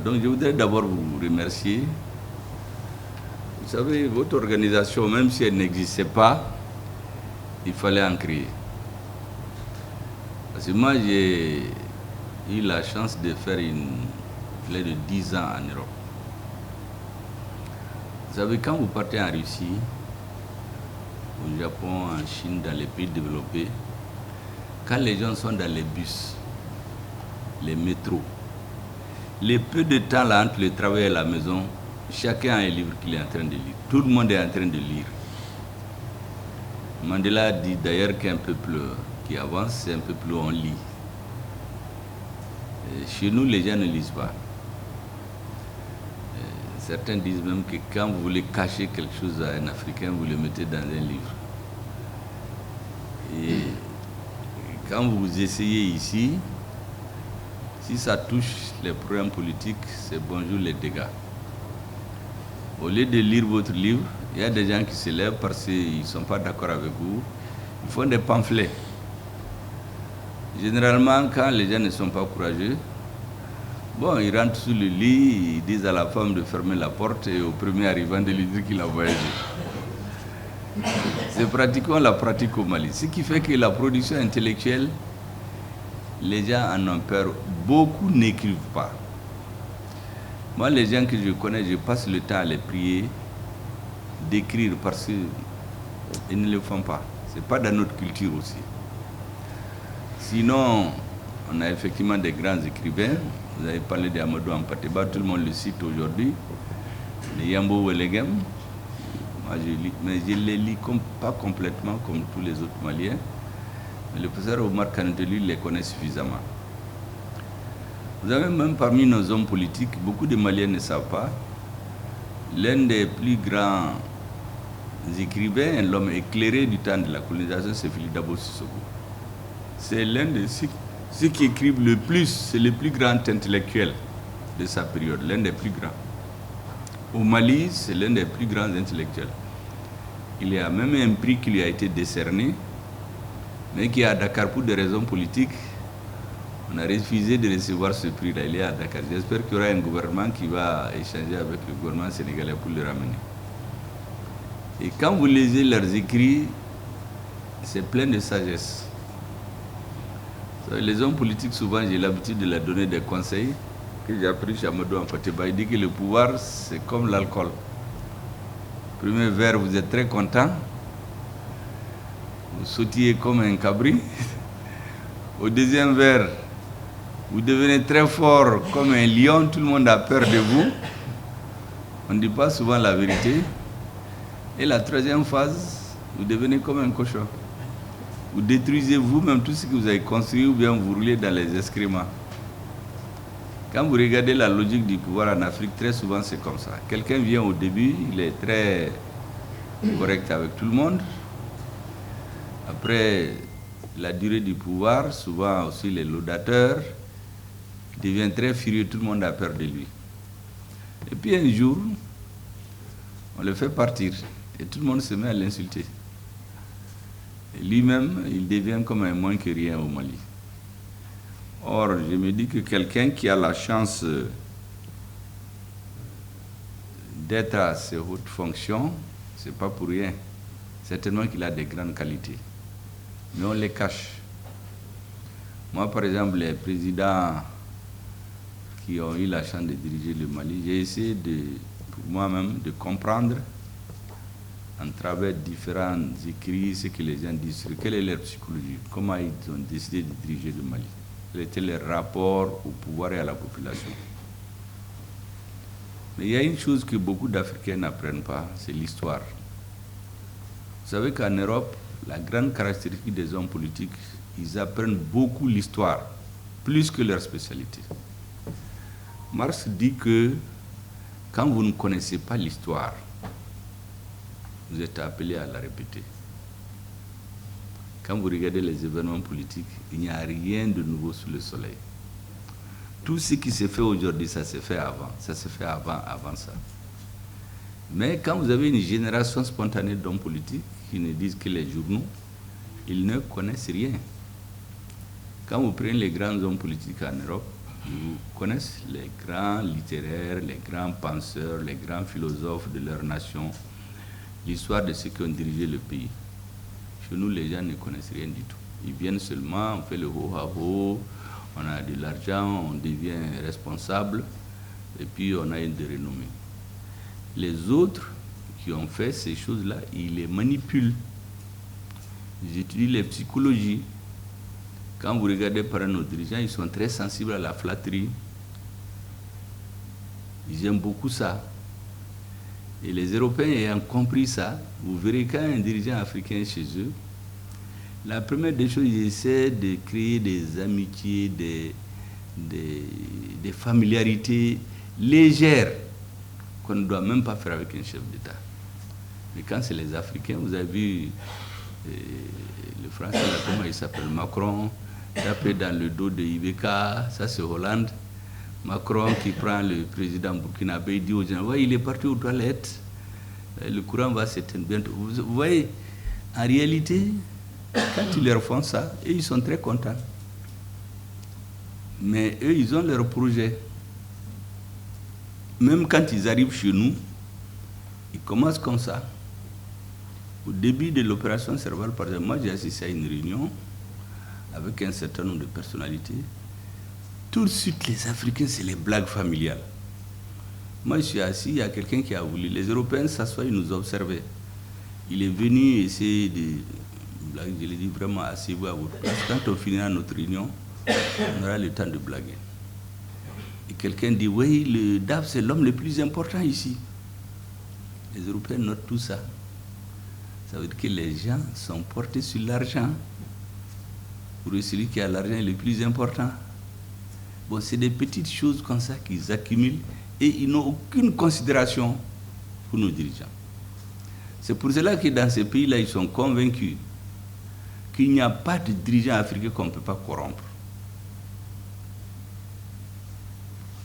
Donc je voudrais d'abord vous remercier. Vous savez, votre organisation, même si elle n'existait pas, il fallait en créer. Parce que moi, j'ai eu la chance de faire plus de 10 ans en Europe. Vous savez, quand vous partez en Russie, au Japon, en Chine, dans les pays développés, quand les gens sont dans les bus, les métros, les peu de temps là entre le travail et la maison, chacun a un livre qu'il est en train de lire. Tout le monde est en train de lire. Mandela dit d'ailleurs qu'un peuple qui avance, c'est un peuple où on lit. Et chez nous, les gens ne lisent pas. Certains disent même que quand vous voulez cacher quelque chose à un Africain, vous le mettez dans un livre. Et quand vous essayez ici, si ça touche les problèmes politiques, c'est bonjour les dégâts. Au lieu de lire votre livre, il y a des gens qui se lèvent parce qu'ils ne sont pas d'accord avec vous. Ils font des pamphlets. Généralement, quand les gens ne sont pas courageux, bon, ils rentrent sous le lit, ils disent à la femme de fermer la porte et au premier arrivant de lui dire qu'il a voyagé. C'est pratiquement la pratique au Mali. Ce qui fait que la production intellectuelle, les gens en ont peur. Beaucoup n'écrivent pas. Moi, les gens que je connais, je passe le temps à les prier d'écrire parce qu'ils ne le font pas. Ce n'est pas dans notre culture aussi. Sinon, on a effectivement des grands écrivains. Vous avez parlé d'Amadou Hampâté-Bâ, tout le monde le cite aujourd'hui. Les Yambo Welegem, moi je lis, mais je les lis pas complètement comme tous les autres Maliens. Mais le professeur Omar Kanouté les connaît suffisamment. Vous avez même parmi nos hommes politiques, beaucoup de Maliens ne savent pas, l'un des plus grands écrivains, l'homme éclairé du temps de la colonisation, c'est Philippe Dabo Sissoko. C'est l'un de ceux qui écrivent le plus, c'est le plus grand intellectuel de sa période, l'un des plus grands. Au Mali, c'est l'un des plus grands intellectuels. Il y a même un prix qui lui a été décerné, mais qui est à Dakar pour des raisons politiques. On a refusé de recevoir ce prix-là, il est à Dakar. J'espère qu'il y aura un gouvernement qui va échanger avec le gouvernement sénégalais pour le ramener. Et quand vous lisez leurs écrits, c'est plein de sagesse. Les hommes politiques, souvent, j'ai l'habitude de leur donner des conseils que j'ai appris chez Amadou Hampâté-Bâ. Il dit que le pouvoir, c'est comme l'alcool. Premier verre, vous êtes très content. Vous sautillez comme un cabri. Au deuxième verre, vous devenez très fort comme un lion. Tout le monde a peur de vous. On ne dit pas souvent la vérité. Et la troisième phase, vous devenez comme un cochon. Vous détruisez vous-même tout ce que vous avez construit ou bien vous roulez dans les excréments. Quand vous regardez la logique du pouvoir en Afrique, très souvent c'est comme ça. Quelqu'un vient au début, il est très correct avec tout le monde. Après la durée du pouvoir, souvent aussi les laudateurs, il devient très furieux, tout le monde a peur de lui. Et puis un jour, on le fait partir et tout le monde se met à l'insulter. Lui-même, il devient comme un moins que rien au Mali. Or, je me dis que quelqu'un qui a la chance d'être à ces hautes fonctions, c'est pas pour rien. Certainement qu'il a des grandes qualités. Mais on les cache. Moi, par exemple, les présidents qui ont eu la chance de diriger le Mali, j'ai essayé pour moi-même de comprendre à travers différents écrits, ce que les gens disent sur quelle est leur psychologie, comment ils ont décidé de diriger le Mali, quel était leur rapport au pouvoir et à la population. Mais il y a une chose que beaucoup d'Africains n'apprennent pas, c'est l'histoire. Vous savez qu'en Europe, la grande caractéristique des hommes politiques, ils apprennent beaucoup l'histoire, plus que leur spécialité. Marx dit que quand vous ne connaissez pas l'histoire, vous êtes appelé à la répéter. Quand vous regardez les événements politiques, il n'y a rien de nouveau sous le soleil. Tout ce qui s'est fait aujourd'hui, ça s'est fait avant. Ça s'est fait avant ça. Mais quand vous avez une génération spontanée d'hommes politiques qui ne disent que les journaux, ils ne connaissent rien. Quand vous prenez les grands hommes politiques en Europe, Ils connaissent les grands littéraires, les grands penseurs, les grands philosophes de leur nation, l'histoire de ceux qui ont dirigé le pays. Chez nous, les gens ne connaissent rien du tout. Ils viennent seulement, on fait le ho-ha-ho, on a de l'argent, on devient responsable, et puis on a une de renommée. Les autres qui ont fait ces choses-là, ils les manipulent. Ils étudient les psychologies. Quand vous regardez par nos dirigeants, ils sont très sensibles à la flatterie. Ils aiment beaucoup ça. Et les Européens ayant compris ça, vous verrez quand un dirigeant africain est chez eux, la première des choses, ils essaient de créer des amitiés, des familiarités légères qu'on ne doit même pas faire avec un chef d'État. Mais quand c'est les Africains, vous avez vu le Français, là, comment il s'appelle, Macron, tapé dans le dos de Ibeka, ça c'est Hollande. Macron qui prend le président burkinabé, il dit aux gens, ouais, il est parti aux toilettes, le courant va s'éteindre bientôt. Vous voyez, en réalité, quand ils leur font ça, eux, ils sont très contents. Mais eux, ils ont leur projet. Même quand ils arrivent chez nous, ils commencent comme ça. Au début de l'opération Serval, par exemple, moi j'ai assisté à une réunion avec un certain nombre de personnalités. Tout de suite, les Africains, c'est les blagues familiales. Moi, je suis assis, il y a quelqu'un qui a voulu. Les Européens s'assoient, ils nous observaient. Il est venu essayer de blaguer. Je lui ai dit vraiment, asseyez-vous à votre place. Quand on finira notre réunion, on aura le temps de blaguer. Et quelqu'un dit, oui, le DAF, c'est l'homme le plus important ici. Les Européens notent tout ça. Ça veut dire que les gens sont portés sur l'argent. Pour eux, celui qui a l'argent est le plus important. Bon, c'est des petites choses comme ça qu'ils accumulent et ils n'ont aucune considération pour nos dirigeants. C'est pour cela que dans ces pays-là, ils sont convaincus qu'il n'y a pas de dirigeants africains qu'on ne peut pas corrompre.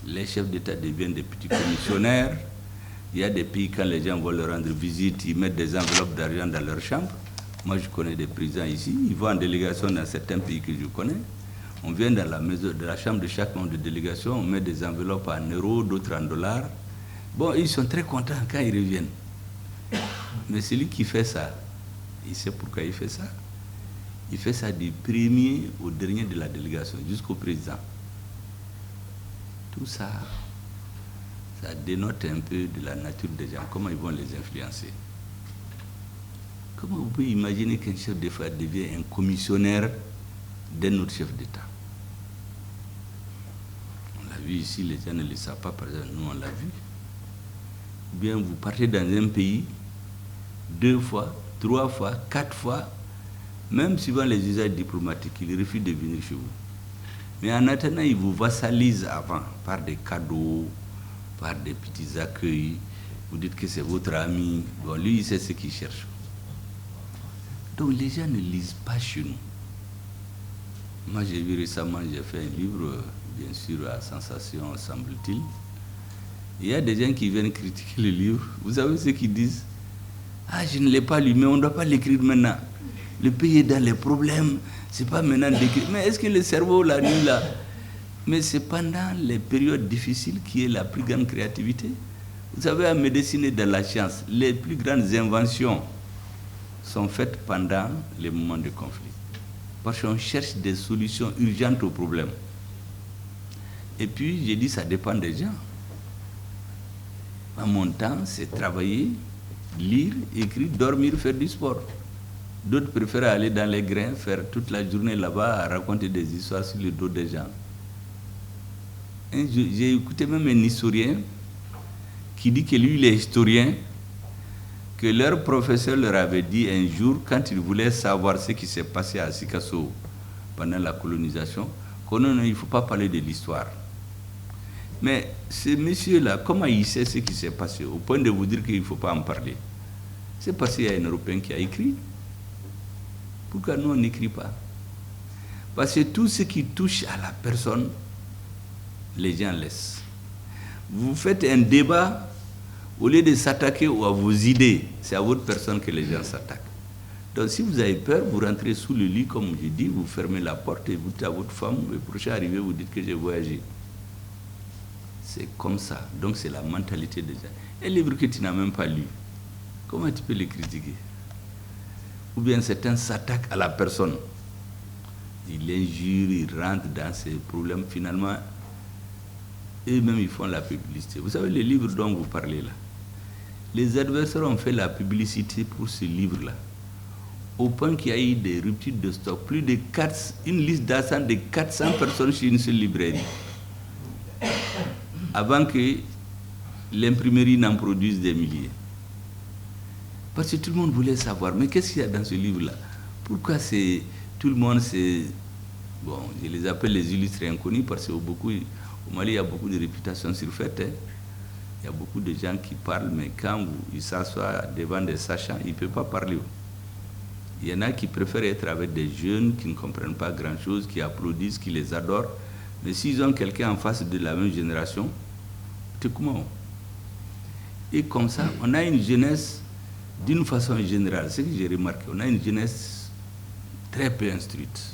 Les chefs d'État deviennent des petits commissionnaires. Il y a des pays, quand les gens vont leur rendre visite, ils mettent des enveloppes d'argent dans leur chambre. Moi, je connais des présidents ici. Ils vont en délégation dans certains pays que je connais. On vient dans la maison, de la chambre de chaque membre de délégation, on met des enveloppes en euros, d'autres en dollars. Bon, ils sont très contents quand ils reviennent. Mais celui qui fait ça, il sait pourquoi il fait ça. Il fait ça du premier au dernier de la délégation, jusqu'au président. Tout ça, ça dénote un peu de la nature des gens, comment ils vont les influencer. Comment vous pouvez imaginer qu'un chef d'État devient un commissionnaire d'un autre chef d'État? On l'a vu ici, les gens ne le savent pas, par exemple, nous on l'a vu. Ou bien vous partez dans un pays, 2 fois, 3 fois, 4 fois, même suivant les usages diplomatiques, ils refusent de venir chez vous. Mais en attendant, ils vous vassalisent avant, par des cadeaux, par des petits accueils. Vous dites que c'est votre ami. Bon, lui, il sait ce qu'il cherche. Donc les gens ne lisent pas chez nous. Moi, j'ai vu récemment, j'ai fait un livre, bien sûr, à sensation, semble-t-il. Il y a des gens qui viennent critiquer le livre. Vous savez ce qu'ils disent? Ah, je ne l'ai pas lu, mais on ne doit pas l'écrire maintenant. Le pays est dans les problèmes, c'est pas maintenant d'écrire. Mais est-ce que le cerveau, la nuit, là? Mais c'est pendant les périodes difficiles qui est la plus grande créativité. Vous savez, en médecine et dans la science, les plus grandes inventions sont faites pendant les moments de conflit. Parce qu'on cherche des solutions urgentes aux problèmes. Et puis, j'ai dit, ça dépend des gens. À mon temps, c'est travailler, lire, écrire, dormir, faire du sport. D'autres préfèrent aller dans les grains, faire toute la journée là-bas, à raconter des histoires sur le dos des gens. J'ai écouté même un historien qui dit que lui, il est historien, que leur professeur leur avait dit un jour, quand ils voulaient savoir ce qui s'est passé à Sikasso pendant la colonisation, que non, il ne faut pas parler de l'histoire. Mais ce monsieur-là, comment il sait ce qui s'est passé, au point de vous dire qu'il ne faut pas en parler? C'est parce qu'il y a un Européen qui a écrit. Pourquoi nous, on n'écrit pas? Parce que tout ce qui touche à la personne, les gens laissent. Vous faites un débat, au lieu de s'attaquer à vos idées, c'est à votre personne que les gens s'attaquent. Donc si vous avez peur, vous rentrez sous le lit, comme je dis, vous fermez la porte et vous dites à votre femme, le prochain arrivé, vous dites que j'ai voyagé. C'est comme ça. Donc c'est la mentalité des gens. Un livre que tu n'as même pas lu, comment tu peux le critiquer? Ou bien certains s'attaquent à la personne. Ils l'injurent, ils rentrent dans ces problèmes. Finalement, eux-mêmes, ils font la publicité. Vous savez, les livres dont vous parlez là, les adversaires ont fait la publicité pour ce livre-là, au point qu'il y a eu des ruptures de stock. Plus de une liste d'attente de 400 personnes chez une seule librairie. Avant que l'imprimerie n'en produise des milliers. Parce que tout le monde voulait savoir, mais qu'est-ce qu'il y a dans ce livre-là? Pourquoi tout le monde, bon, je les appelle les illustres inconnus, parce qu'au Mali, il y a beaucoup de réputations surfaites. Hein. Il y a beaucoup de gens qui parlent, mais quand ils s'assoient devant des sachants, ils ne peuvent pas parler. Il y en a qui préfèrent être avec des jeunes qui ne comprennent pas grand-chose, qui applaudissent, qui les adorent. Mais s'ils ont quelqu'un en face de la même génération, c'est comment? Et comme ça, on a une jeunesse, d'une façon générale, ce que j'ai remarqué, on a une jeunesse très peu instruite.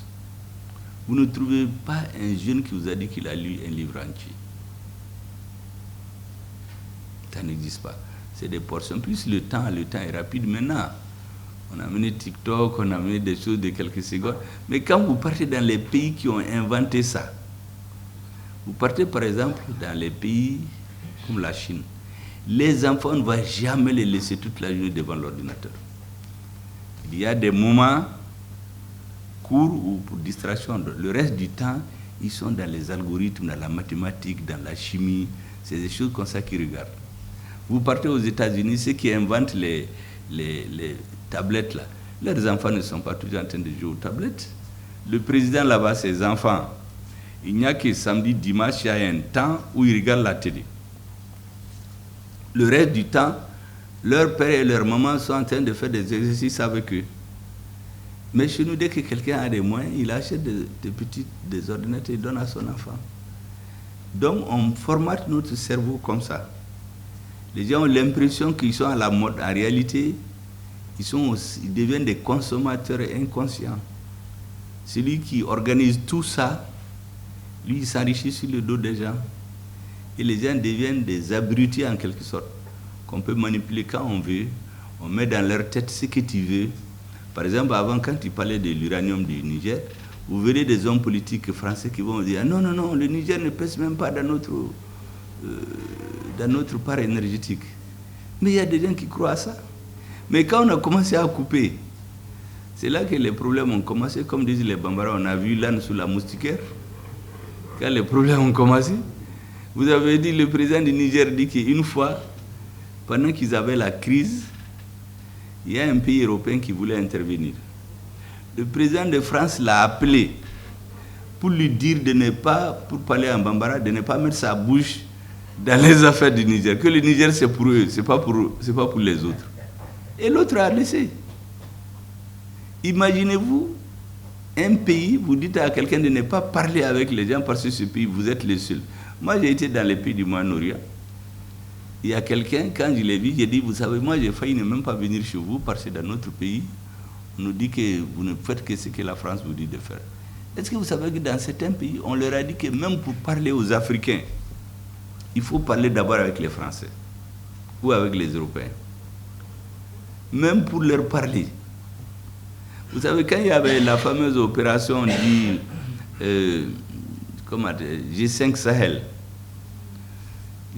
Vous ne trouvez pas un jeune qui vous a dit qu'il a lu un livre entier. Ça n'existe pas. C'est des portions. Plus le temps est rapide maintenant. On a amené TikTok, on a amené des choses de quelques secondes. Mais quand vous partez dans les pays qui ont inventé ça, vous partez par exemple dans les pays comme la Chine, les enfants, on ne va jamais les laisser toute la journée devant l'ordinateur. Il y a des moments courts ou pour distraction. Le reste du temps, ils sont dans les algorithmes, dans la mathématique, dans la chimie. C'est des choses comme ça qu'ils regardent. Vous partez aux États-Unis, ceux qui inventent les tablettes là, leurs enfants ne sont pas toujours en train de jouer aux tablettes. Le président là-bas, ses enfants, il n'y a que samedi, dimanche, il y a un temps où ils regardent la télé. Le reste du temps, leur père et leur maman sont en train de faire des exercices avec eux. Mais chez nous, dès que quelqu'un a des moyens, il achète des ordinateurs et donne à son enfant. Donc, on formate notre cerveau comme ça. Les gens ont l'impression qu'ils sont à la mode. En réalité, ils deviennent des consommateurs inconscients. Celui qui organise tout ça, lui, il s'enrichit sur le dos des gens. Et les gens deviennent des abrutis en quelque sorte, qu'on peut manipuler quand on veut. On met dans leur tête ce que tu veux. Par exemple, avant, quand tu parlais de l'uranium du Niger, vous verrez des hommes politiques français qui vont dire « Non, non, non, le Niger ne pèse même pas dans notre part énergétique. » Mais il y a des gens qui croient à ça. Mais quand on a commencé à couper, c'est là que les problèmes ont commencé. Comme disent les Bambara, on a vu l'âne sous la moustiquaire. Quand les problèmes ont commencé, vous avez dit, le président du Niger dit qu'une fois, pendant qu'ils avaient la crise, il y a un pays européen qui voulait intervenir. Le président de France l'a appelé pour lui dire de ne pas, pour parler en Bambara, de ne pas mettre sa bouche dans les affaires du Niger. Que le Niger, c'est pour eux, c'est pas pour les autres. Et l'autre a laissé. Imaginez-vous, un pays, vous dites à quelqu'un de ne pas parler avec les gens parce que ce pays, vous êtes les seuls. Moi, j'ai été dans les pays du Moyen-Orient. Il y a quelqu'un, quand je l'ai vu, j'ai dit, vous savez, moi, j'ai failli ne même pas venir chez vous parce que dans notre pays, on nous dit que vous ne faites que ce que la France vous dit de faire. Est-ce que vous savez que dans certains pays, on leur a dit que même pour parler aux Africains, il faut parler d'abord avec les Français ou avec les Européens. Même pour leur parler. Vous savez, quand il y avait la fameuse opération dit G5 Sahel,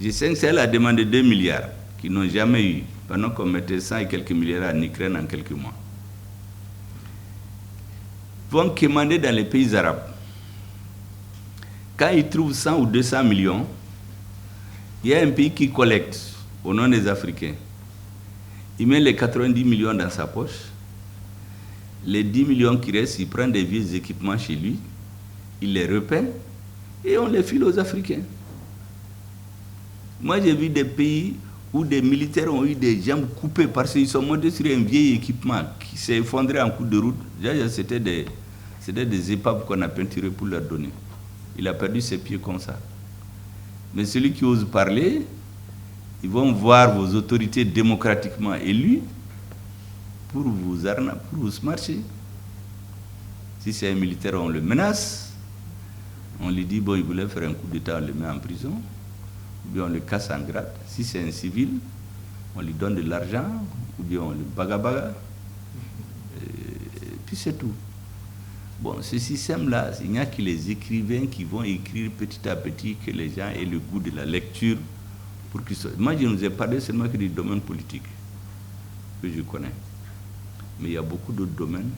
G5 Sahel a demandé 2 milliards qu'ils n'ont jamais eu, pendant qu'on mettait 100 et quelques milliards en Ukraine en quelques mois. Ils vont commander dans les pays arabes. Quand ils trouvent 100 ou 200 millions, il y a un pays qui collecte au nom des Africains. Il met les 90 millions dans sa poche. Les 10 millions qui restent, il prend des vieux équipements chez lui, il les repeint et on les file aux Africains. Moi, j'ai vu des pays où des militaires ont eu des jambes coupées parce qu'ils sont montés sur un vieil équipement qui s'est effondré en coup de route. C'était des épaves qu'on a peinturées pour leur donner. Il a perdu ses pieds comme ça. Mais celui qui ose parler, ils vont voir vos autorités démocratiquement élues pour vous arnaquer, pour vous smarcher. Si c'est un militaire, on le menace. On lui dit, bon, il voulait faire un coup d'État, on le met en prison. ou bien on le casse en grade. Si c'est un civil, on lui donne de l'argent, ou bien on le baga-baga, et puis c'est tout. Bon, ce système-là, il n'y a que les écrivains qui vont écrire petit à petit, que les gens aient le goût de la lecture. Pour qu'ils soient... Moi, je ne vous ai parlé seulement que du domaine politique, que je connais. Mais il y a beaucoup d'autres domaines,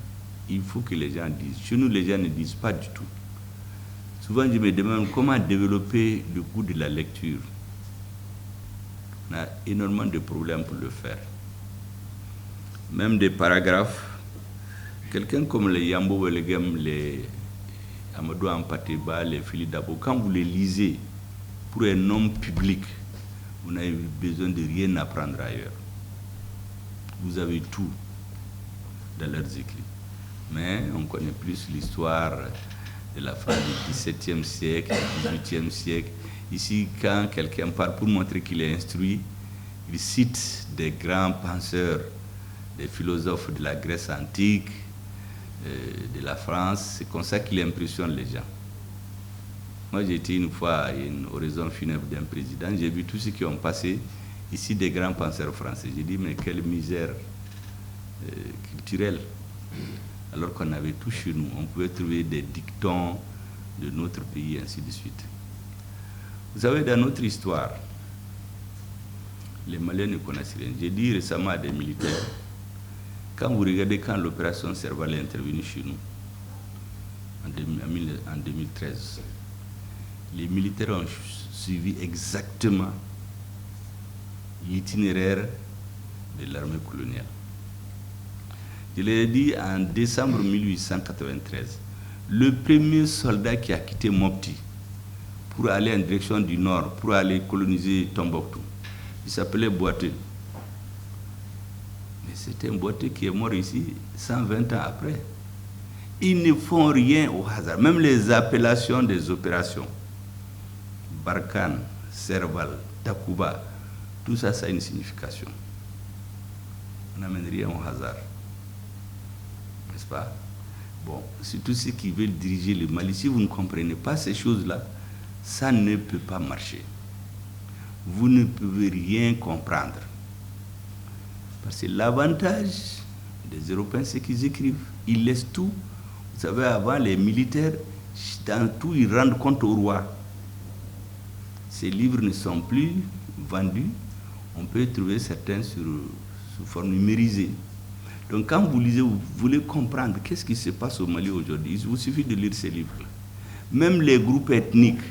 il faut que les gens disent. Chez nous, les gens ne disent pas du tout. Souvent, je me demande comment développer le goût de la lecture. On a énormément de problèmes pour le faire. Même des paragraphes. Quelqu'un comme les Yambo Welegem, les Amadou Ampateba, les Philippe Dabo, quand vous les lisez pour un homme public, vous n'avez besoin de rien apprendre ailleurs. Vous avez tout dans leurs écrits. Mais on connaît plus l'histoire de la France du XVIIe siècle, du XVIIIe siècle. Ici, quand quelqu'un parle pour montrer qu'il est instruit, il cite des grands penseurs, des philosophes de la Grèce antique, de la France. C'est comme ça qu'il impressionne les gens. Moi, j'ai été une fois à une oraison funèbre d'un président. J'ai vu tous ceux qui ont passé ici, des grands penseurs français. J'ai dit, mais quelle misère culturelle. Alors qu'on avait tout chez nous. On pouvait trouver des dictons de notre pays, ainsi de suite. Vous savez, dans notre histoire, les Maliens ne connaissent rien. J'ai dit récemment à des militaires, quand vous regardez quand l'opération Serval est intervenue chez nous, en 2013, les militaires ont suivi exactement l'itinéraire de l'armée coloniale. Je l'ai dit en décembre 1893, le premier soldat qui a quitté Mopti pour aller en direction du nord, pour aller coloniser Tombouctou, il s'appelait Boité. Mais c'était un Boité qui est mort ici 120 ans après. Ils ne font rien au hasard. Même les appellations des opérations, Barkhane, Serval, Takuba, tout ça, ça a une signification. On n'amène rien au hasard. N'est-ce pas? Bon, c'est tous ceux qui veulent diriger le Mali. Si vous ne comprenez pas ces choses-là, ça ne peut pas marcher. Vous ne pouvez rien comprendre. Parce que l'avantage des Européens, c'est qu'ils écrivent. Ils laissent tout. Vous savez, avant, les militaires, dans tout, ils rendent compte au roi. Ces livres ne sont plus vendus. On peut trouver certains sous forme numérisée. Donc, quand vous lisez, vous voulez comprendre qu'est-ce qui se passe au Mali aujourd'hui, il vous suffit de lire ces livres-là. Même les groupes ethniques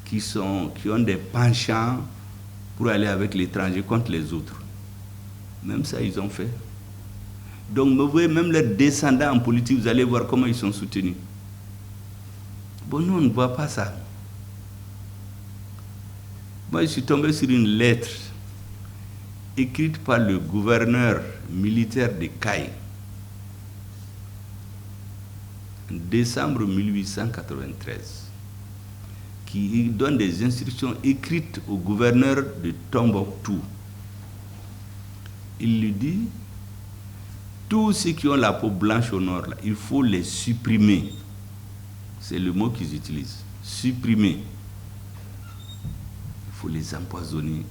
qui ont des penchants pour aller avec l'étranger contre les autres, même ça, ils ont fait. Donc, vous voyez, même leurs descendants en politique, vous allez voir comment ils sont soutenus. Bon, nous, on ne voit pas ça. Moi, je suis tombé sur une lettre écrite par le gouverneur militaire de Caille en décembre 1893, qui donne des instructions écrites au gouverneur de Tombouctou. Il lui dit, tous ceux qui ont la peau blanche au nord, là, il faut les supprimer. C'est le mot qu'ils utilisent, supprimer. Il faut les empoisonner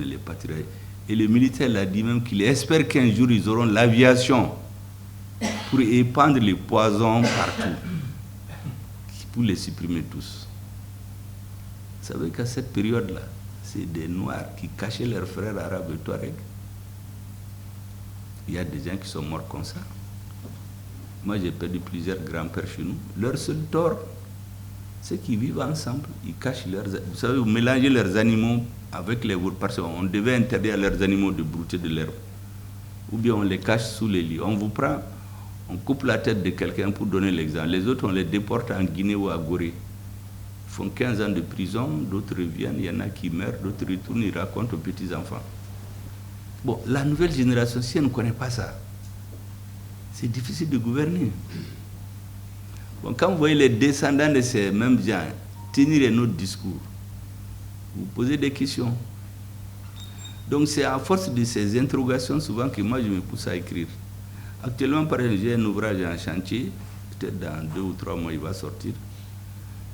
les pâturages. Et le militaire l'a dit même qu'il espère qu'un jour ils auront l'aviation pour épandre les poisons partout, pour les supprimer tous. Vous savez qu'à cette période-là, c'est des Noirs qui cachaient leurs frères arabes et Touaregs. Il y a des gens qui sont morts comme ça. Moi, j'ai perdu plusieurs grands-pères chez nous. Leur seul tort, c'est qu'ils vivent ensemble. Ils cachent leurs... Vous savez, vous mélangez leurs animaux avec les vôtres, parce qu'on devait interdire à leurs animaux de brouter de l'herbe. Ou bien on les cache sous les lits. On vous prend, on coupe la tête de quelqu'un pour donner l'exemple. Les autres, on les déporte en Guinée ou à Gorée. Ils font 15 ans de prison, d'autres reviennent, il y en a qui meurent, d'autres retournent, ils racontent aux petits-enfants. Bon, la nouvelle génération, si elle ne connaît pas ça, c'est difficile de gouverner. Bon, quand vous voyez les descendants de ces mêmes gens tenir un autre discours, vous posez des questions. Donc c'est à force de ces interrogations souvent que moi je me pousse à écrire. Actuellement, par exemple, j'ai un ouvrage en chantier, peut-être dans 2 ou 3 mois il va sortir.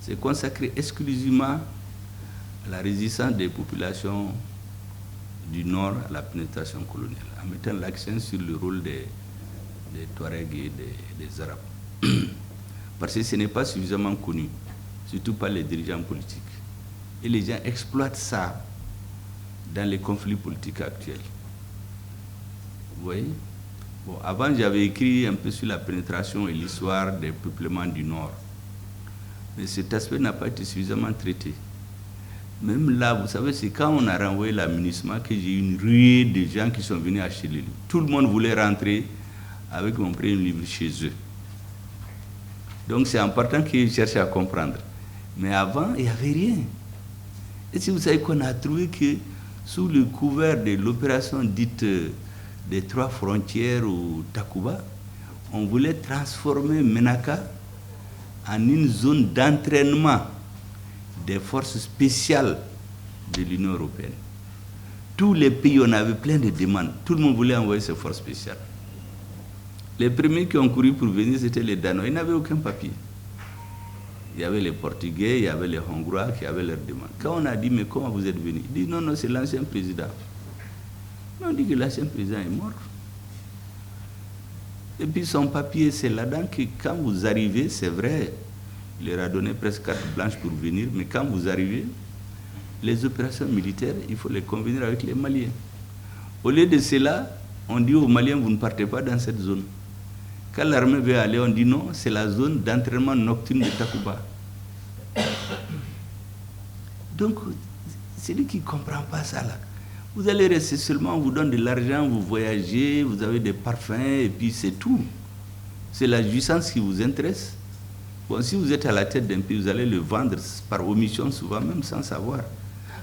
C'est consacré exclusivement la résistance des populations du Nord à la pénétration coloniale, en mettant l'accent sur le rôle des Touaregs et des Arabes. Parce que ce n'est pas suffisamment connu, surtout par les dirigeants politiques. Et les gens exploitent ça dans les conflits politiques actuels. Vous voyez? Bon, avant, j'avais écrit un peu sur la pénétration et l'histoire des peuplements du Nord. Mais cet aspect n'a pas été suffisamment traité. Même là, vous savez, c'est quand on a renvoyé la MINUSMA que j'ai eu une ruée de gens qui sont venus acheter les livres. Tout le monde voulait rentrer avec mon premier livre chez eux. Donc c'est important qu'ils cherchent à comprendre. Mais avant, il n'y avait rien. Et si vous savez qu'on a trouvé que sous le couvert de l'opération dite des 3 frontières au Takuba, on voulait transformer Menaka en une zone d'entraînement des forces spéciales de l'Union européenne. Tous les pays, on avait plein de demandes. Tout le monde voulait envoyer ses forces spéciales. Les premiers qui ont couru pour venir, c'était les Danois. Ils n'avaient aucun papier. Il y avait les Portugais, il y avait les Hongrois qui avaient leurs demandes. Quand on a dit, mais comment vous êtes venus? Il dit, non, non, c'est l'ancien président. On dit que l'ancien président est mort. Et puis son papier, c'est là-dedans que quand vous arrivez, c'est vrai, il leur a donné presque carte blanche pour venir, mais quand vous arrivez, les opérations militaires, il faut les convenir avec les Maliens. Au lieu de cela, on dit aux Maliens, vous ne partez pas dans cette zone. Quand l'armée veut aller, on dit non, c'est la zone d'entraînement nocturne de Takuba. Donc, c'est lui qui ne comprend pas ça là. Vous allez rester seulement, on vous donne de l'argent, vous voyagez, vous avez des parfums, et puis c'est tout. C'est la jouissance qui vous intéresse. Bon, si vous êtes à la tête d'un pays, vous allez le vendre par omission, souvent même sans savoir.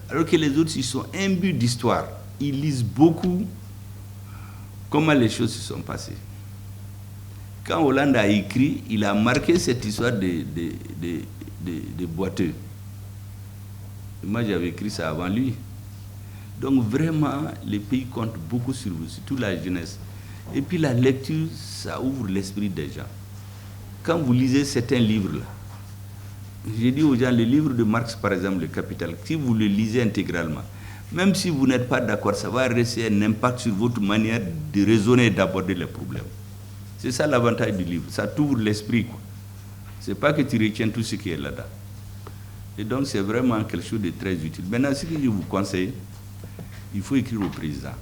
Alors que les autres, ils sont imbus d'histoire. Ils lisent beaucoup comment les choses se sont passées. Quand Hollande a écrit, il a marqué cette histoire des boiteux. Moi, j'avais écrit ça avant lui. Donc vraiment, les pays comptent beaucoup sur vous, surtout la jeunesse. Et puis la lecture, ça ouvre l'esprit des gens. Quand vous lisez certains livres-là, j'ai dit aux gens, le livre de Marx, par exemple, Le Capital, si vous le lisez intégralement, même si vous n'êtes pas d'accord, ça va rester un impact sur votre manière de raisonner et d'aborder les problèmes. C'est ça l'avantage du livre, ça t'ouvre l'esprit. Ce n'est pas que tu retiens tout ce qui est là-dedans. Et donc c'est vraiment quelque chose de très utile. Maintenant, ce que je vous conseille, il faut écrire au président.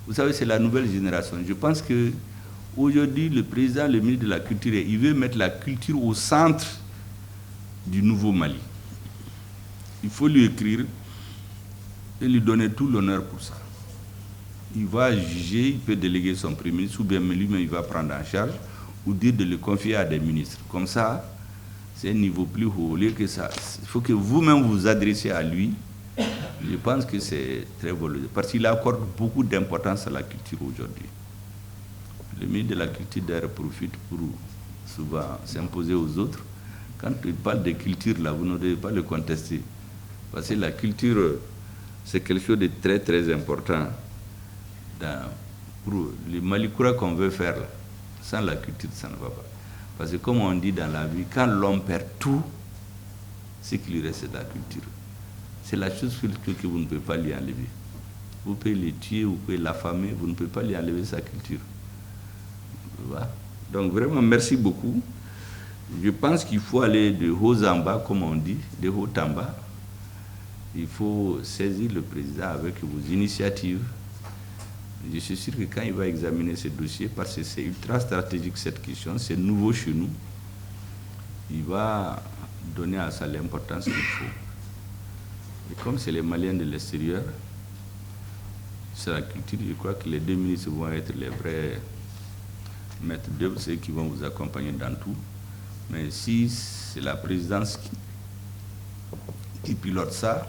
Vous savez, c'est la nouvelle génération. Je pense qu'aujourd'hui, le président, le ministre de la Culture, il veut mettre la culture au centre du nouveau Mali. Il faut lui écrire et lui donner tout l'honneur pour ça. Il va juger, il peut déléguer son premier ministre, ou bien lui-même il va prendre en charge, ou dire de le confier à des ministres. Comme ça, c'est un niveau plus haut. Au lieu que ça, il faut que vous-même vous adressiez à lui. Je pense que c'est très valorisé, parce qu'il accorde beaucoup d'importance à la culture aujourd'hui. Le ministre de la Culture d'ailleurs profite pour souvent s'imposer aux autres. Quand il parle de culture, là, vous ne devez pas le contester. Parce que la culture, c'est quelque chose de très, très important. Pour le Malikoura qu'on veut faire, là, sans la culture, ça ne va pas. Parce que comme on dit dans la vie, quand l'homme perd tout, ce qui lui reste, c'est la culture. C'est la chose que vous ne pouvez pas lui enlever. Vous pouvez le tuer, vous pouvez l'affamer, vous ne pouvez pas lui enlever sa culture. Voilà. Donc vraiment, merci beaucoup. Je pense qu'il faut aller de haut en bas, comme on dit, de haut en bas. Il faut saisir le président avec vos initiatives. Je suis sûr que quand il va examiner ce dossier, parce que c'est ultra stratégique cette question, c'est nouveau chez nous, il va donner à ça l'importance qu'il faut. Et comme c'est les Maliens de l'extérieur, c'est la culture, je crois que les 2 ministres vont être les vrais maîtres d'œuvre, ceux qui vont vous accompagner dans tout. Mais si c'est la présidence qui pilote ça,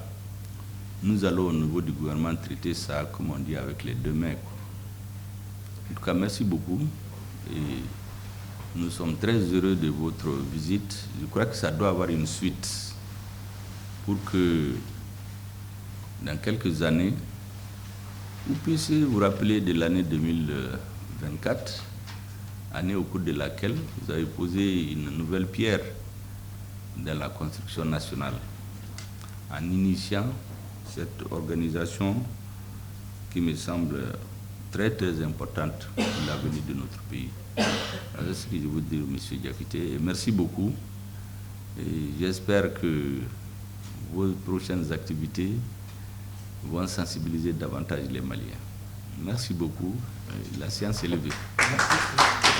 nous allons au niveau du gouvernement traiter ça, comme on dit, avec les 2 mains. En tout cas, merci beaucoup. Et nous sommes très heureux de votre visite. Je crois que ça doit avoir une suite pour que, dans quelques années, vous puissiez vous rappeler de l'année 2024, année au cours de laquelle vous avez posé une nouvelle pierre dans la construction nationale. en initiant cette organisation qui me semble très très importante pour l'avenir de notre pays. C'est ce que je veux dire, M. Diakité. Et merci beaucoup. Et j'espère que vos prochaines activités vont sensibiliser davantage les Maliens. Merci beaucoup. La séance est levée. Merci.